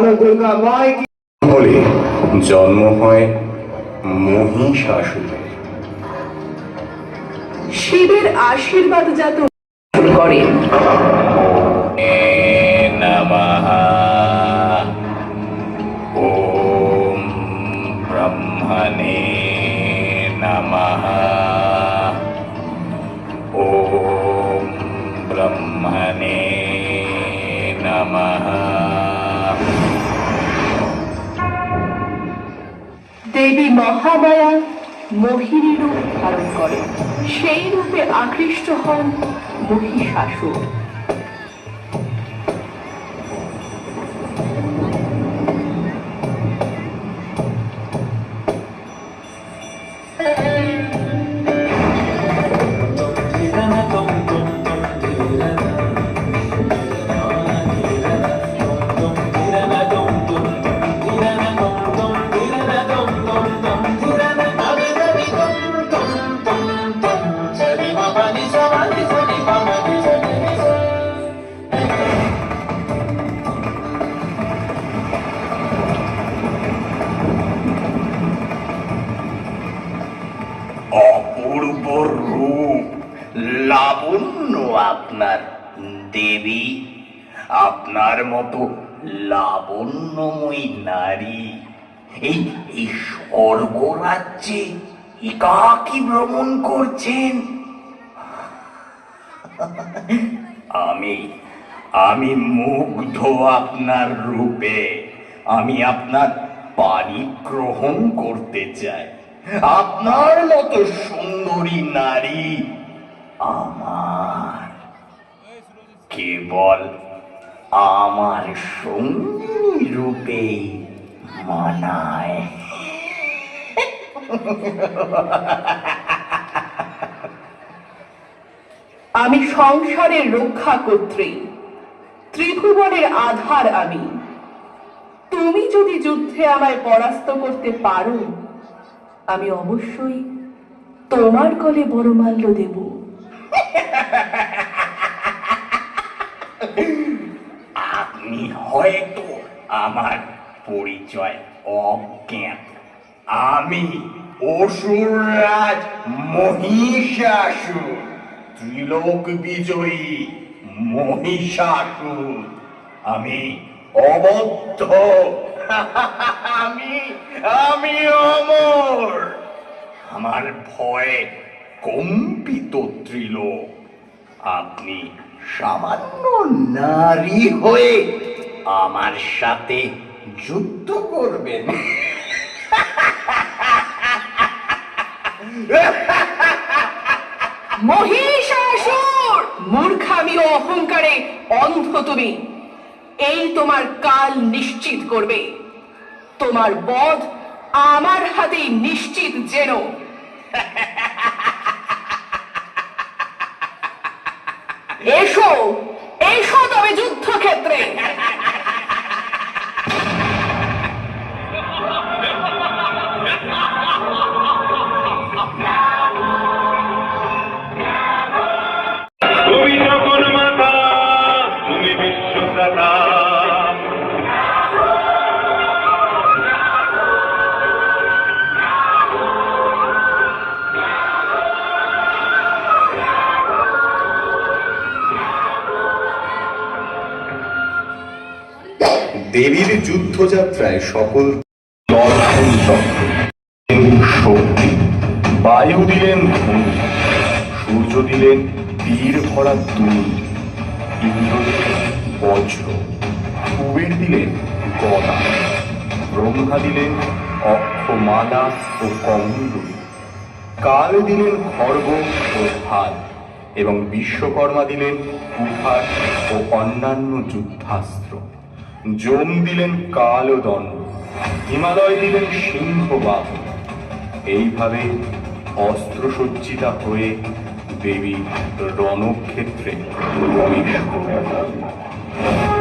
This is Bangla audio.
বলো দুর্গা মায় কি বলে জন্ম হয় মহিষাসুরের। শিবের আশীর্বাদ যাতে করেন। নমঃ ওম ব্রহ্মণে নমঃ ওম ব্রহ্মণে নমঃ। দেবী মহামায়া মোহিনী রূপ ধারণ করেন, সেই রূপে আকৃষ্ট হন মহিষাসুর। অপূর্ব রূপ লাবণ্য আপনার দেবী। আপনার মতো লাবণ্যময়ী নারী এই এই স্বর্গ রাজ্যে একাকী ভ্রমণ করছেন। আমি আমি মুগ্ধ আপনার রূপে। আমি আপনার পানি গ্রহণ করতে চাই। আপনার মতো সুন্দরী নারী আমার কেবল আমার সঙ্গী রূপেই মানায়। আমি সংসারের রক্ষা কর্ত্রী, ত্রিভুবনের আধার আমি। তুমি যদি যুদ্ধে আমায় পরাস্ত করতে পারো, আমি অবশ্যই তোমার গলে বরমাল্য দেব। আপনি হয়তো আমার পরিচয় অজ্ঞাত। আমি অসুররাজ মহিষাসুর, ত্রিলোক বিজয়ী মহিষাসুর। আমি অবদ্ধ, আমি আমি অমর। আমার ভয়ে কম্পিত ত্রিলোক। আপনি সামান্য নারী হয়ে আমার সাথে যুদ্ধ করবেন? মহিষাসুর, মূর্খামি ও অহংকারে অন্ধ তুমি। এই তোমার কাল নিশ্চিত করবে। তোমার বধ আমার হাতেই নিশ্চিত যেন। এসো এসো তবে যুদ্ধক্ষেত্রে। তুমি যখন মাতা, তুমি বিশ্বদাতা। দেবীর যুদ্ধযাত্রায় সকল দর্শন চক্র শক্তি। বায়ু দিলেন ধনু, সূর্য দিলেন তীর ভরা তুল, ইন্দ্র দিলেন বজ্র, কুবের দিলেন গদা, ব্রহ্মা দিলেন অক্ষমালা ও কমণ্ডলু, কাল দিলেন খড়গ ও ঢাল, এবং বিশ্বকর্মা দিলেন কুঠার ও অন্যান্য যুদ্ধাস্ত্র। যম দিলেন কাল ও দণ্ড, হিমালয় দিলেন সিংহবাহু। এইভাবে অস্ত্রসজ্জিতা হয়ে দেবী রণক্ষেত্রে প্রবেশ করলেন।